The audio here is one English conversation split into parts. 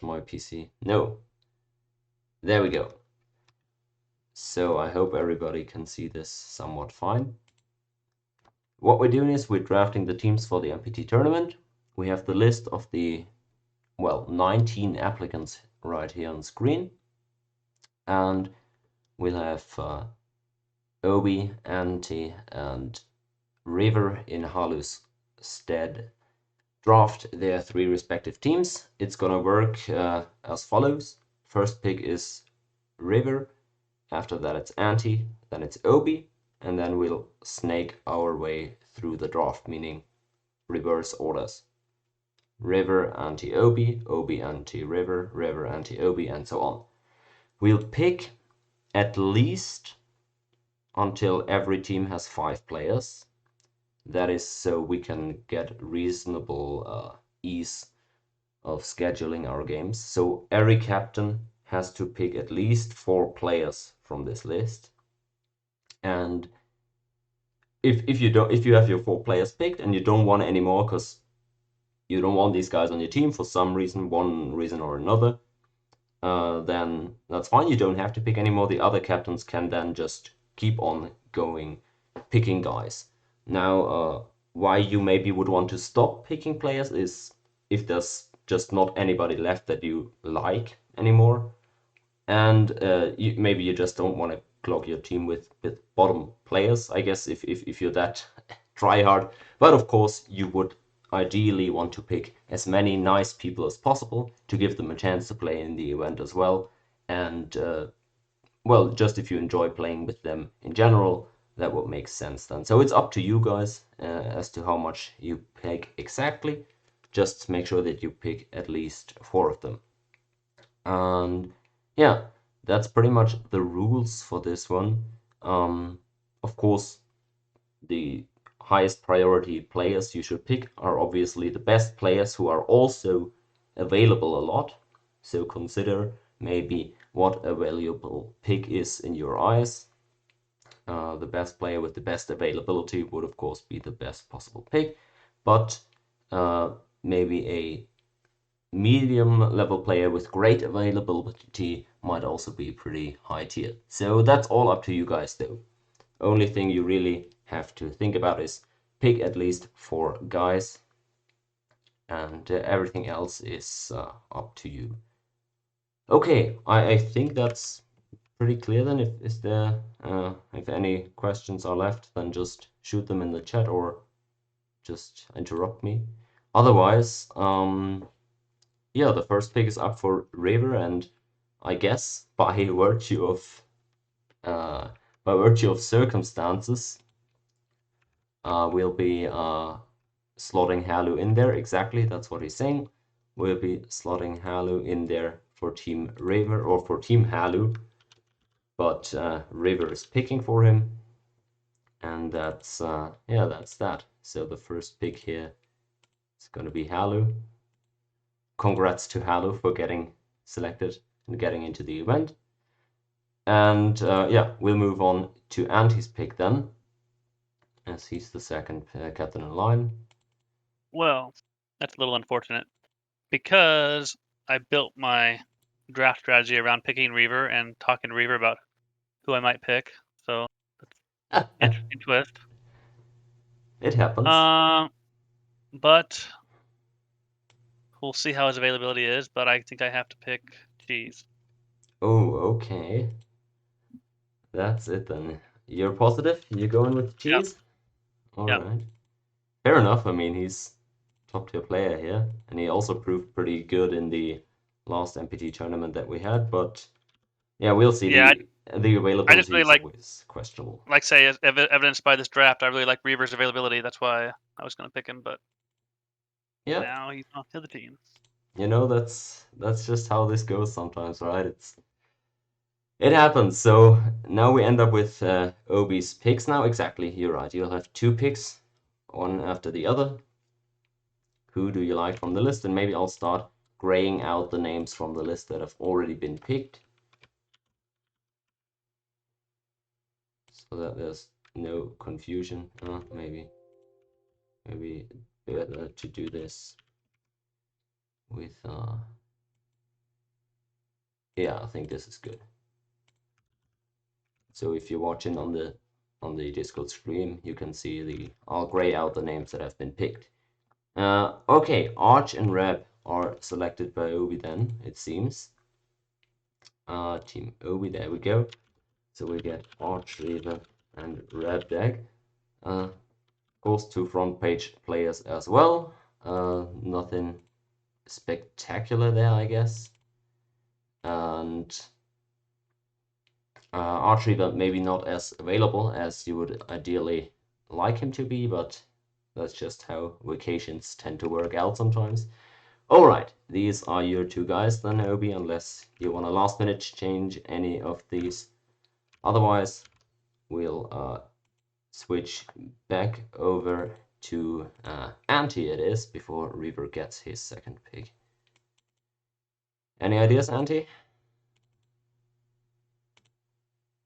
my PC. No. There we go. So I hope everybody can see this somewhat fine. What we're doing is we're drafting the teams for the MPT tournament. We have the list of the, well, 19 applicants right here on screen. And we'll have Obi, Anti, and River in Halu's stead draft their 3 respective teams. It's gonna work as follows. First pick is River, after that it's Anti, then it's Obi, and then we'll snake our way through the draft, meaning reverse orders. River, Anti-Obi, Obi, Anti-River, River, Anti-Obi, and so on. We'll pick at least until every team has 5 players. That is so we can get reasonable ease of scheduling our games. So every captain has to pick at least 4 players from this list. And if you have your 4 players picked and you don't want any more because you don't want these guys on your team for some reason, one reason or another, then that's fine. You don't have to pick anymore. The other captains can then just keep on going, picking guys. Now, why you maybe would want to stop picking players is if there's just not anybody left that you like anymore, and maybe you just don't want to clog your team with bottom players, I guess, if you're that try hard. But of course, you would ideally want to pick as many nice people as possible to give them a chance to play in the event as well. And well, just if you enjoy playing with them in general, that would make sense then. So it's up to you guys as to how much you pick exactly. Just make sure that you pick at least 4 of them. And yeah, that's pretty much the rules for this one. Of course, the highest priority players you should pick are obviously the best players who are also available a lot. So consider maybe what a valuable pick is in your eyes. The best player with the best availability would of course be the best possible pick, but maybe a medium level player with great availability might also be pretty high tier. So that's all up to you guys though. Only thing you really have to think about is pick at least 4 guys, and everything else is up to you. Okay, I think that's pretty clear then. If any questions are left, then just shoot them in the chat or just interrupt me. Otherwise, yeah, the first pick is up for River, and I guess by virtue of circumstances, we'll be slotting Halu in there. Exactly, that's what he's saying. We'll be slotting Halu in there for Team River or for Team Halu, but River is picking for him, and that's yeah, that's that. So the first pick here is going to be Halu. Congrats to Halu for getting selected and getting into the event. And yeah, we'll move on to Anti's pick then, as he's the second captain in line. Well, that's a little unfortunate because I built my draft strategy around picking Reaver and talking to Reaver about who I might pick. So interesting twist. It happens. But we'll see how his availability is. But I think I have to pick Cheese. Oh, okay. That's it then. You're positive? You're going with Cheese? All right. Fair enough. I mean, he's top tier player here, and he also proved pretty good in the last MPT tournament that we had. But yeah, we'll see. Yeah, the availability I just really is always questionable. Like say, evidenced by this draft, I really like Reaver's availability. That's why I was going to pick him. But Yeah, now he's off to the team. you know that's just how this goes sometimes, right? It happens. So now we end up with Obi's picks now. Exactly, you're right. You'll have 2 picks, one after the other. Who do you like from the list? And maybe I'll start graying out the names from the list that have already been picked, so that there's no confusion. Maybe better to do this with Yeah, I think this is good. So if you're watching on the Discord stream, you can see I'll gray out the names that have been picked. Okay, Arch and Reb are selected by Obi then, it seems. Team Obi, there we go. So we get Arch, Reaver, and Reb deck. Of course, 2 front page players as well. Nothing spectacular there, I guess. And Arch Reaver maybe not as available as you would ideally like him to be, but that's just how vacations tend to work out sometimes. Alright, these are your 2 guys then, Obi, unless you want to last minute change any of these. Otherwise, we'll switch back over to Anti it is, before Reaver gets his second pick. Any ideas, Anti?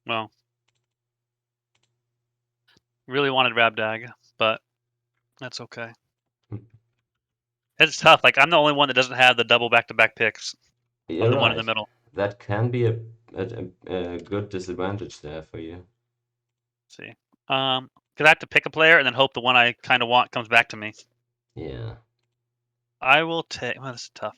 Well, really wanted Rabdag, but that's okay. It's tough. Like, I'm the only one that doesn't have the double back-to-back picks. You're I'm the right. one in the middle. That can be a good disadvantage there for you. Let's see. Because I have to pick a player and then hope the one I kind of want comes back to me. Yeah. I will take... Well, this is tough.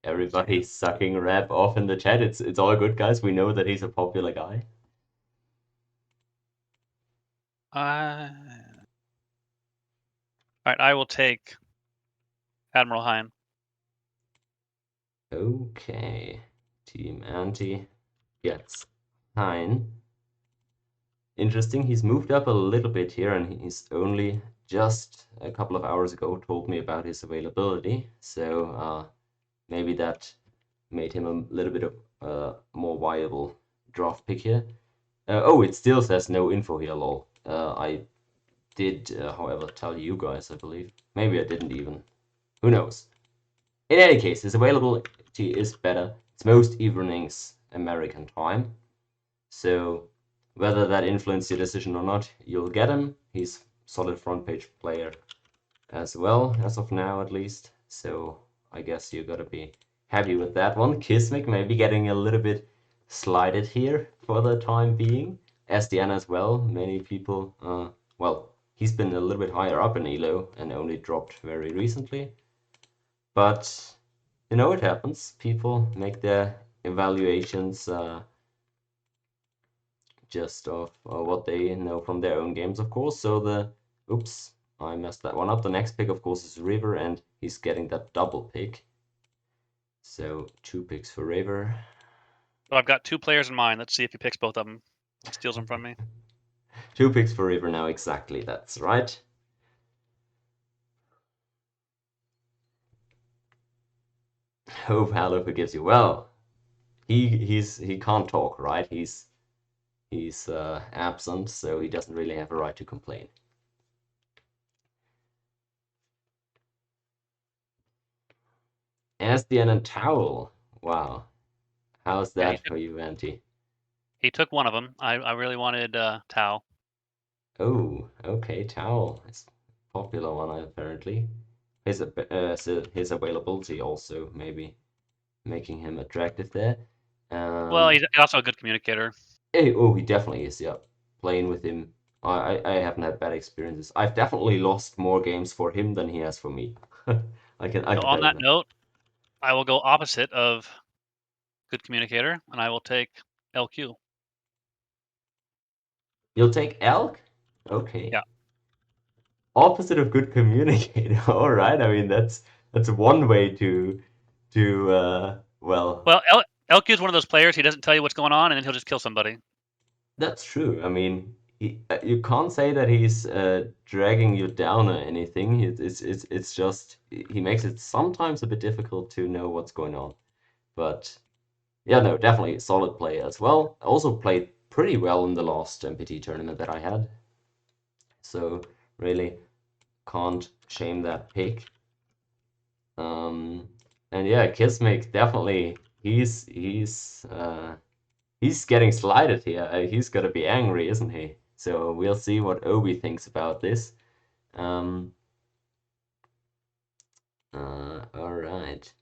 Everybody's sucking Rap off in the chat. It's all good, guys. We know that he's a popular guy. Alright, I will take Admiral Hein. Okay. Team Anti gets Hein. Interesting, he's moved up a little bit here, and he's only just a couple of hours ago told me about his availability. So maybe that made him a little bit of more viable draft pick here. Oh, it still says no info here, lol. I did, however, tell you guys, I believe. Maybe I didn't even. Who knows? In any case, his availability is better. It's most evenings American time. So whether that influenced your decision or not, you'll get him. He's solid front page player as well, as of now at least. So I guess you gotta be happy with that one. Kismic maybe getting a little bit slighted here for the time being. SDN as well. Many people, well, he's been a little bit higher up in ELO and only dropped very recently. But, you know, it happens. People make their evaluations just of what they know from their own games, of course. So oops, I messed that one up. The next pick, of course, is River, and he's getting that double pick. So 2 picks for River. Well, I've got 2 players in mind. Let's see if he picks both of them. He steals them from me. 2 picks for River now, exactly. That's right. Hope Hallow forgives you. Well, he can't talk, right? He's absent, so he doesn't really have a right to complain. SDN and Towel. Wow. How's that for you, Anti? He took one of them. I really wanted Tao. Oh, okay, Towel. It's a popular one, apparently. His availability also maybe making him attractive there. Well, he's also a good communicator. Oh, he definitely is, yeah. Playing with him, I haven't had bad experiences. I've definitely lost more games for him than he has for me. I can So tell on you that that. note, I will go opposite of good communicator, and I will take LQ. You'll take Elk? Okay. Yeah. Opposite of good communicator. All right. I mean, that's one way to well. Well, LQ is one of those players. He doesn't tell you what's going on, and then he'll just kill somebody. That's true. I mean, you can't say that he's dragging you down or anything. It's just he makes it sometimes a bit difficult to know what's going on. But yeah, no, definitely a solid player as well. Also played pretty well in the last MPT tournament that I had. So really can't shame that pick. And yeah, Kismic definitely he's getting slighted here. He's gonna be angry, isn't he? So we'll see what Obi thinks about this. All right.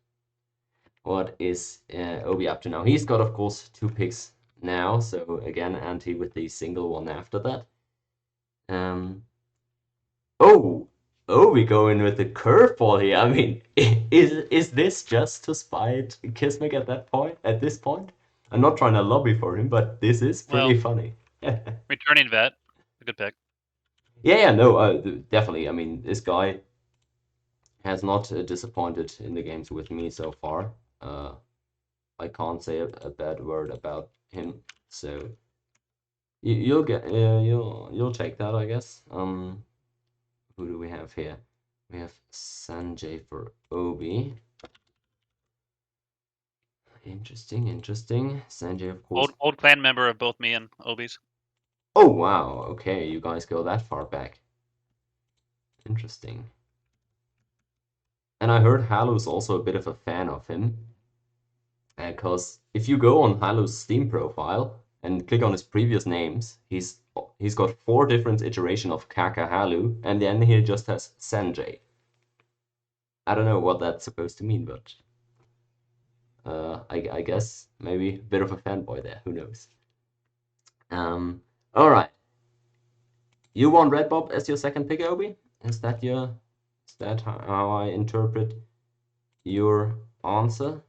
What is Obi up to now? He's got, of course, 2 picks now. So again, Anti with the single one after that. Oh, Obi going with the curveball here. I mean, is this just to spite Kismic at that point? At this point, I'm not trying to lobby for him, but this is pretty Well, funny. returning vet, a good pick. Yeah, no, definitely. I mean, this guy has not disappointed in the games with me so far. I can't say a bad word about him. So you'll get you'll take that, I guess. Who do we have here? We have Sanjay for Obi. Interesting, interesting. Sanjay, of course. Old clan member of both me and Obi's. Oh, wow. Okay, you guys go that far back. Interesting. And I heard Halu's also a bit of a fan of him. Because if you go on Halu's Steam profile and click on his previous names, he's got 4 different iterations of Kaka Halu, and then he just has Sanjay. I don't know what that's supposed to mean, but I guess maybe a bit of a fanboy there. Who knows? All right. You want Red Bob as your second pick, Obi? Is that how I interpret your answer?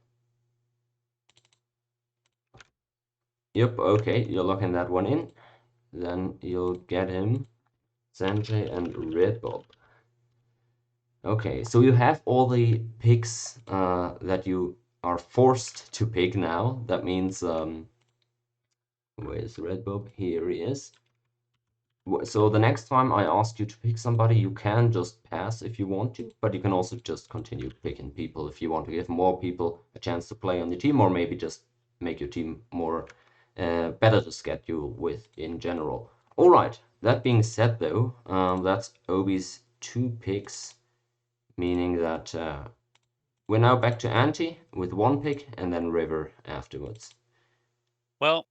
Yep, okay, you're locking that one in. Then you'll get him, Sanjay and Red Bob. Okay, so you have all the picks that you are forced to pick now. That means, where's Red Bob? Here he is. So the next time I ask you to pick somebody, you can just pass if you want to, but you can also just continue picking people if you want to give more people a chance to play on your team, or maybe just make your team more better to schedule with in general. All right, that being said though, that's Obi's 2 picks, meaning that we're now back to Anti with 1 pick and then River afterwards. Well,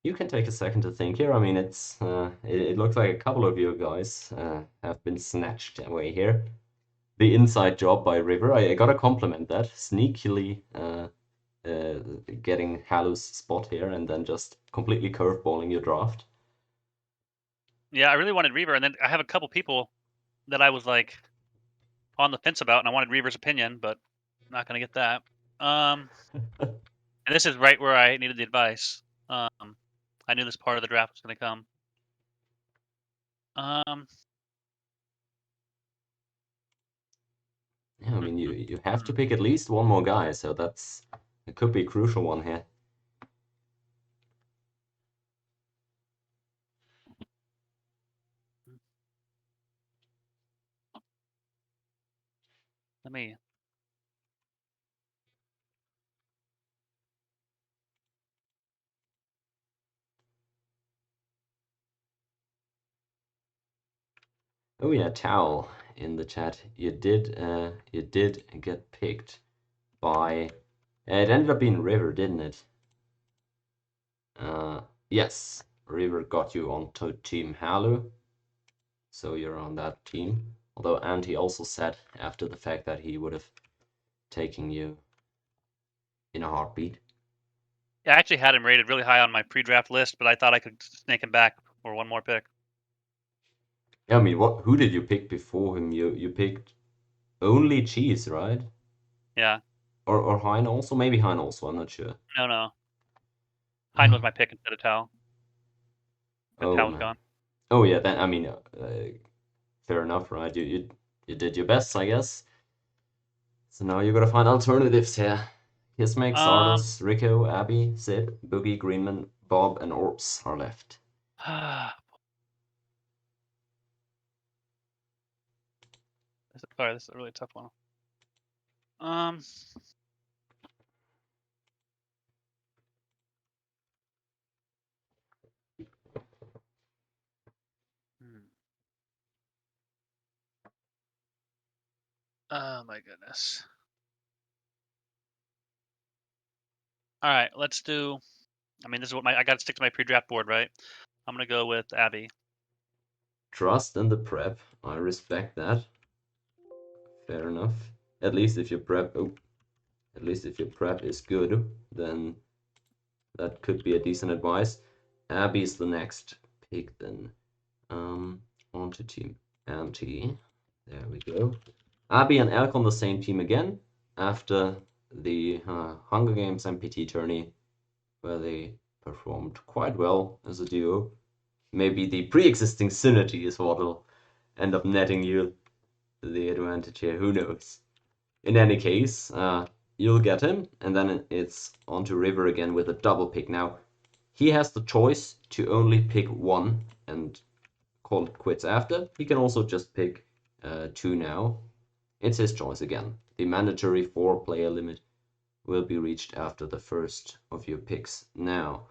You can take a second to think here. I mean, it looks like a couple of you guys have been snatched away here. The inside job by River. I gotta compliment that. Sneakily getting Halu's spot here and then just completely curveballing your draft. yeah, I really wanted Reaver, and then I have a couple people that I was like on the fence about, and I wanted Reaver's opinion, but I'm not gonna get that. And this is right where I needed the advice. I knew this part of the draft was gonna come. Yeah, I mean, you have to pick at least one more guy, so it could be a crucial one here. Let me. Oh yeah, Towel in the chat. You did get picked by. It ended up being River, didn't it? Yes, River got you onto Team Halu, so you're on that team. Although Anti also said after the fact that he would have taken you in a heartbeat. Yeah, I actually had him rated really high on my pre-draft list, but I thought I could snake him back for one more pick. Yeah, I mean, who did you pick before him? You picked only Cheese, right? Yeah. Or Hein also? Maybe Hein also, I'm not sure. No. Hein was my pick instead of Tao. But Oh Tao was man. gone. Oh yeah, then I mean, fair enough, right? You did your best, I guess. So now you gotta find alternatives here. Hismix, Ardos, Rico, Abby, Sid, Boogie, Greenman, Bob, and Orbs are left. Sorry, this is a really tough one. Oh my goodness. All right, let's do. I mean, this is what I got to stick to my pre-draft board, right? I'm gonna go with Abby. Trust in the prep. I respect that. Fair enough. At least if your prep, at least if your prep is good, then that could be a decent advice. Abby's the next pick then. On to team Anti. There we go. Abby and Elk on the same team again after the Hunger Games MPT tourney, where they performed quite well as a duo. Maybe the pre-existing synergy is what will end up netting you the advantage here. Who knows? In any case, you'll get him, and then it's on to River again with a double pick. Now, he has the choice to only pick one and call it quits after. He can also just pick two now. It's his choice again. The mandatory 4-player limit will be reached after the first of your picks. Now,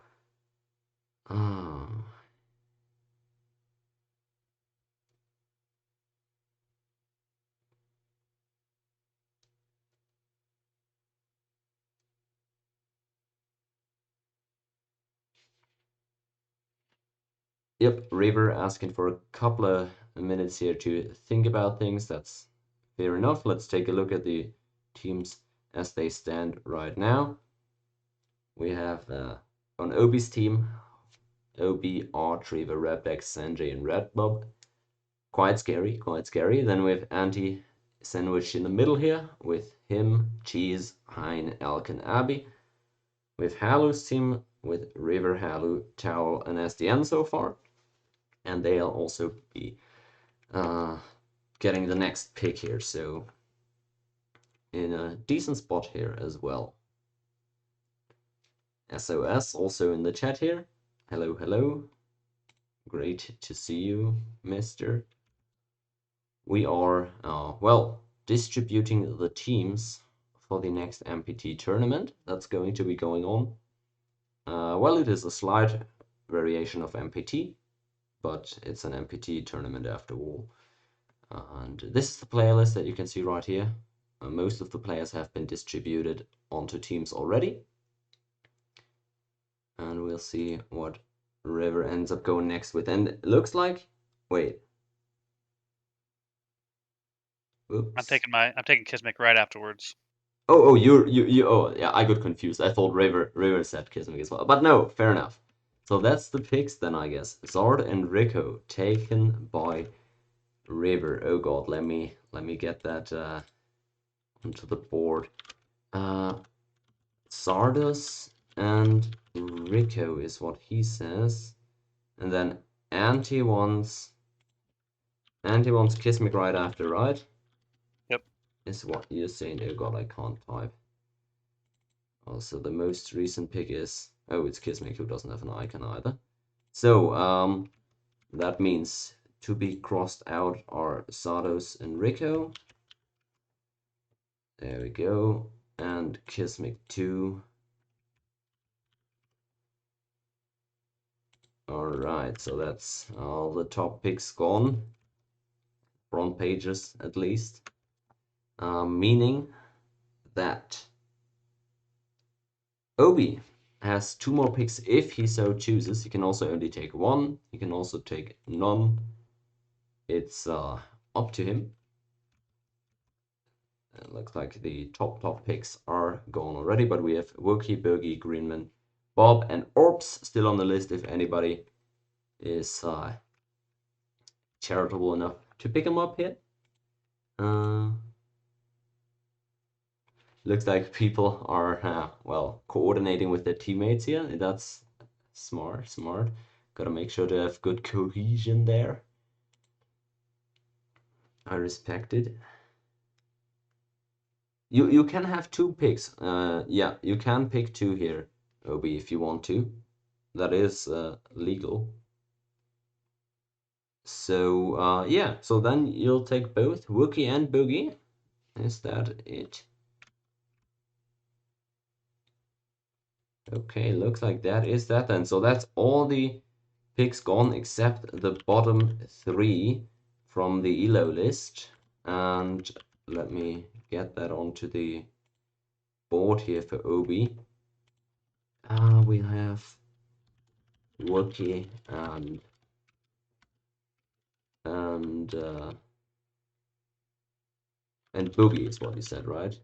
yep, River asking for a couple of minutes here to think about things. That's fair enough. Let's take a look at the teams as they stand right now. We have on Obi's team, Obi, Art, River, Redback, Sanjay, and Redbob. Quite scary, quite scary. Then we have Anti sandwiched in the middle here with him, Cheese, Hein, Elk, and Abby. We have Halu's team with River, Halu, Towel, and SDN so far. And they'll also be getting the next pick here, so in a decent spot here as well. SOS also in the chat here. Hello, hello. Great to see you, mister. We are, well, distributing the teams for the next MPT tournament that's going to be going on. Well, it is a slight variation of MPT, but it's an MPT tournament after all. And this is the player list that you can see right here. Most of the players have been distributed onto teams already. And we'll see what River ends up going next with. And it looks like, wait. Oops. I'm taking Kismic right afterwards. Oh, oh, yeah, I got confused. I thought River said Kismic as well. But no, fair enough. So that's the picks then, I guess. Zard and Rico taken by River. Oh god, let me get that onto the board. Zardos and Rico is what he says. And then Anti wants Kismic right after, right? Yep. Is what you're saying. Oh god, I can't type. Also, the most recent pick is, oh, it's Kismic, who doesn't have an icon either. So, that means to be crossed out are Zardos and Rico. There we go. And Kismic 2. Alright, so that's all the top picks gone. Front pages, at least. Meaning that Obi has 2 more picks if he so chooses. He can also only take 1. He can also take none. It's up to him. It looks like the top picks are gone already, but we have Wookie, Boogie, Greenman, Bob, and Orbs still on the list if anybody is charitable enough to pick them up here. Looks like people are, well, coordinating with their teammates here. That's smart. Gotta make sure to have good cohesion there. I respect it. You can have 2 picks. Yeah, you can pick 2 here, Obi, if you want to. That is legal. So, yeah, so then you'll take both Wookie and Boogie. Is that it? Okay, looks like that is that then. So that's all the picks gone except the bottom 3 from the ELO list. And let me get that onto the board here for Obi. We have Wookie and Boogie is what you said, right?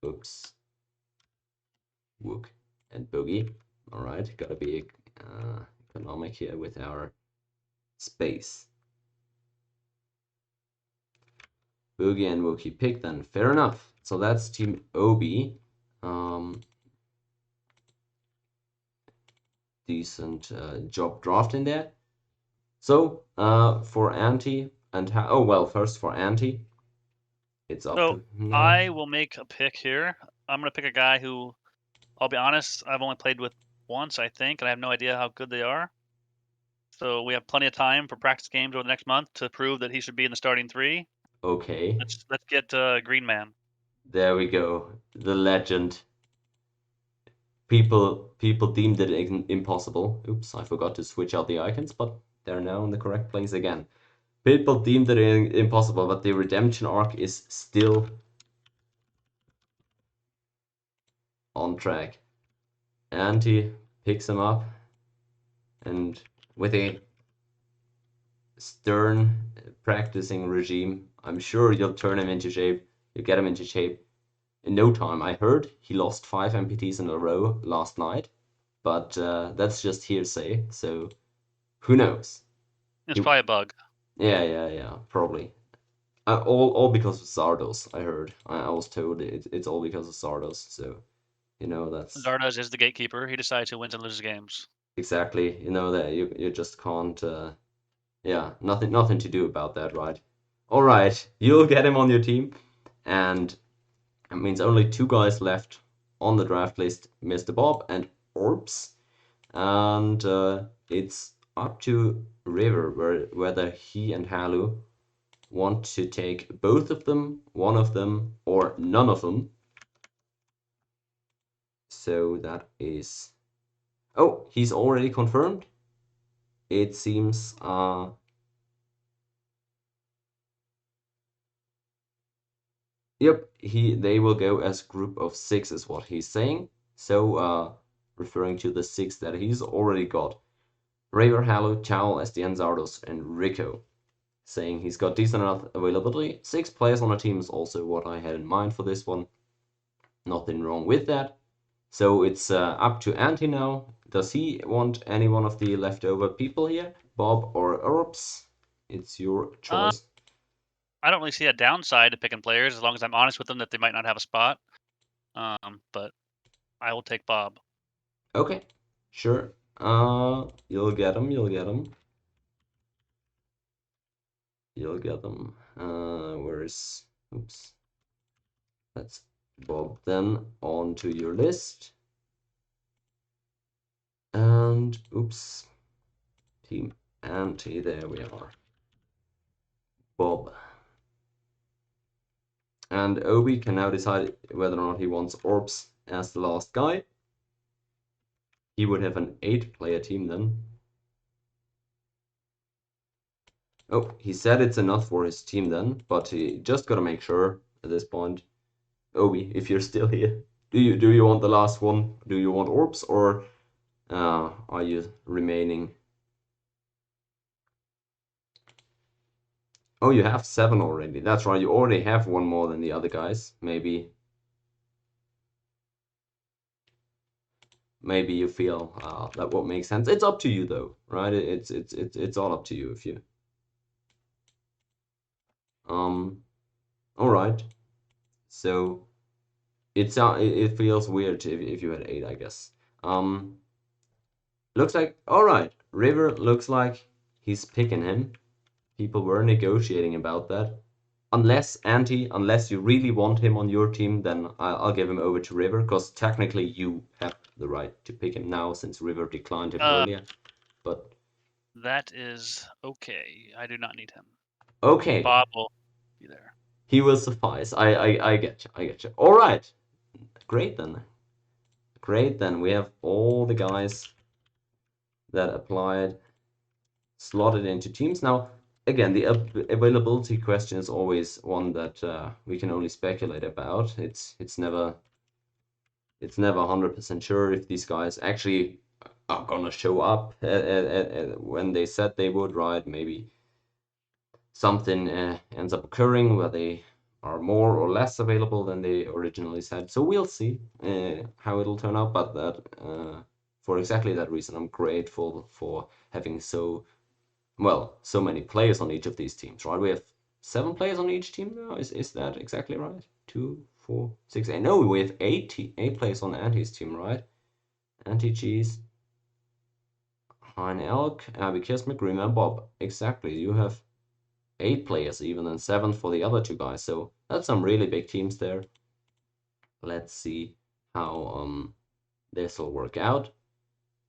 Oops. Wook and Boogie. All right, gotta be economic here with our space. Boogie and Wookie pick then. Fair enough. So that's Team Obi. Decent job drafting there. So for Anti and oh well, first for Anti, it's up So to now. I will make a pick here. I'm gonna pick a guy who, I'll be honest, I've only played with once, I think, and I have no idea how good they are. So we have plenty of time for practice games over the next month to prove that he should be in the starting 3. Okay, Let's get Green Man. there we go. The legend. People deemed it impossible. Oops, I forgot to switch out the icons, but they're now in the correct place again. People deemed it impossible, but the redemption arc is still on track. Anti picks him up, and with a stern practicing regime, I'm sure you'll turn him into shape. You get him into shape in no time. I heard he lost 5 MPTs in a row last night, but that's just hearsay, so who knows? It's probably a bug. Yeah, probably. All because of Zardos, I heard. I was told it's all because of Zardos, so that's Zardoz is the gatekeeper. He decides who wins and loses games. exactly, that you just can't yeah, nothing to do about that, right? All right, you'll get him on your team, and it means only 2 guys left on the draft list, Mr. Bob and Orbs, and it's up to River whether he and Halu want to take both of them, one of them, or none of them. So that is... Oh, he's already confirmed. It seems... Yep, they will go as group of 6 is what he's saying. So, referring to the 6 that he's already got. Raver, Halo, Chow, SDN, Zardos, and Rico. Saying he's got decent enough availability. 6 players on a team is also what I had in mind for this one. Nothing wrong with that. So it's up to Anti now. Does he want any one of the leftover people here? Bob or Orbs? It's your choice. I don't really see a downside to picking players as long as I'm honest with them that they might not have a spot. But I will take Bob. Okay, sure. You'll get him. You'll get him. You'll get them. Where's... Oops. That's Bob then onto your list. And oops. Team Anti, there we are. Bob. And Obi can now decide whether or not he wants Orbs as the last guy. He would have an 8-player team then. Oh, he said it's enough for his team then, but he just gotta make sure at this point. Obi, if you're still here, do you want the last one? Do you want Orbs, or are you remaining? Oh, you have 7 already. That's right, you already have one more than the other guys. Maybe you feel that would make sense. It's up to you though, right? It's all up to you if you. All right. So it feels weird if you had 8, I guess. Looks like all right. River looks like he's picking him. People were negotiating about that. Unless you really want him on your team, then I'll give him over to River, because technically you have the right to pick him now since River declined him earlier. But that is okay. I do not need him. okay, Bob will be there. he will suffice. I get you. I get you. All right, great then. Great then. We have all the guys that applied slotted into teams now. again, the availability question is always one that we can only speculate about. It's never 100% sure if these guys actually are gonna show up when they said they would, right? Maybe something ends up occurring where they are more or less available than they originally said. So we'll see how it'll turn out. But that for exactly that reason, I'm grateful for having so many players on each of these teams, right? We have 7 players on each team now. Is that exactly right? 2, 4, 6, 8. No, we have 8 players on Anti's team, right? Anti Cheese, Hein Elk, Abby Kismet, Green and Bob. Exactly. You have 8 players even, and 7 for the other 2 guys. So that's some really big teams there. Let's see how this will work out.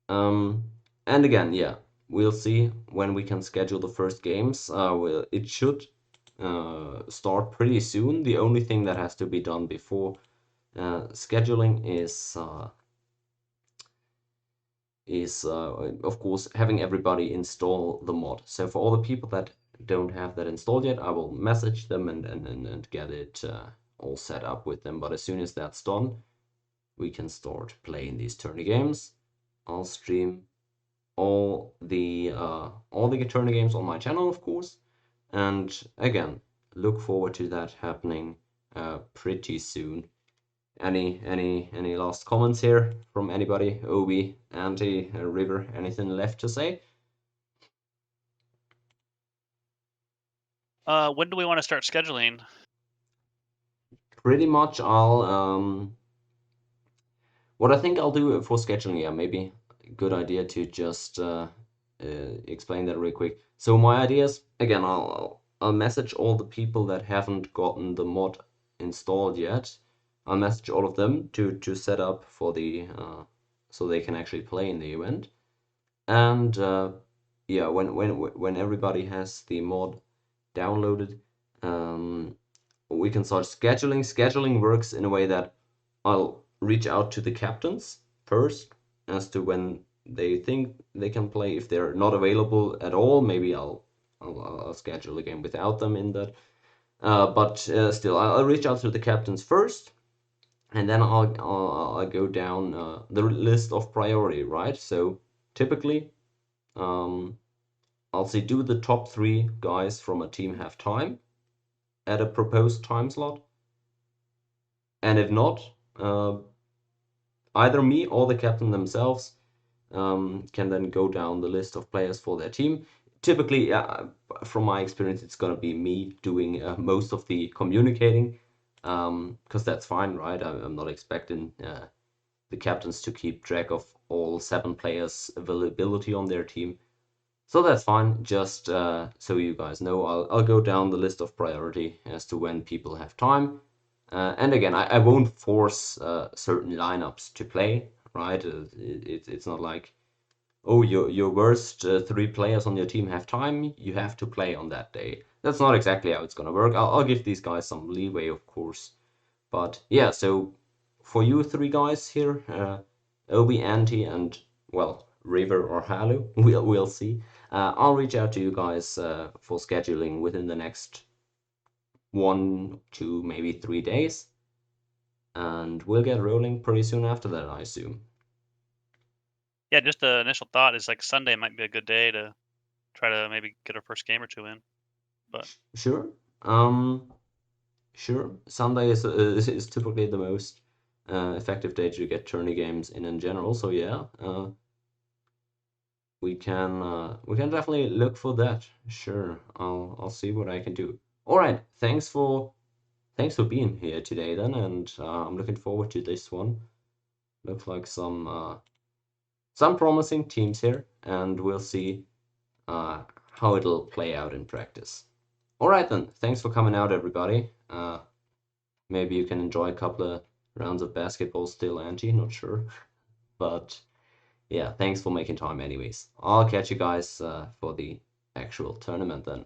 And again, yeah, we'll see when we can schedule the first games. It should start pretty soon. The only thing that has to be done before scheduling is of course having everybody install the mod. So for all the people that don't have that installed yet, I will message them and get it all set up with them. But as soon as that's done, we can start playing these tourney games. I'll stream all the tourney games on my channel, of course, and again, look forward to that happening pretty soon. Any last comments here from anybody? Obi, Anti, River, anything left to say? When do we want to start scheduling? Pretty much what I think I'll do for scheduling, yeah, maybe a good idea to just explain that real quick. So my ideas, again, I'll message all the people that haven't gotten the mod installed yet. I'll message all of them to set up for the so they can actually play in the event. And yeah, when everybody has the mod downloaded, we can start scheduling. Scheduling works in a way that I'll reach out to the captains first as to when they think they can play. If they're not available at all, maybe I'll schedule a game without them in that. But still, I'll reach out to the captains first, and then I'll go down the list of priority, right? So typically, I'll say, do the top 3 guys from a team have time at a proposed time slot? And if not, either me or the captain themselves can then go down the list of players for their team. Typically, from my experience, it's going to be me doing most of the communicating, because that's fine, right? I'm not expecting the captains to keep track of all 7 players' availability on their team. So that's fine. Just so you guys know, I'll go down the list of priority as to when people have time. And again, I won't force certain lineups to play, right? It's not like, oh, your worst 3 players on your team have time, you have to play on that day. That's not exactly how it's gonna work. I'll give these guys some leeway, of course. But yeah, so for you 3 guys here, Obi, Anti, and well, River or Halu, we'll see. I'll reach out to you guys for scheduling within the next 1, 2, maybe 3 days, and we'll get rolling pretty soon after that, I assume. Yeah, just the initial thought is like Sunday might be a good day to try to maybe get our first game or 2 in. But Sure. Sure. Sunday is typically the most effective day to get tourney games in general. So yeah, we can definitely look for that. Sure. I'll see what I can do. All right. Thanks for being here today then, and I'm looking forward to this one. Looks like some promising teams here, and we'll see how it'll play out in practice. All right then. Thanks for coming out, everybody. Maybe you can enjoy a couple of rounds of basketball still, Angie, not sure. But yeah, thanks for making time anyways. I'll catch you guys for the actual tournament then.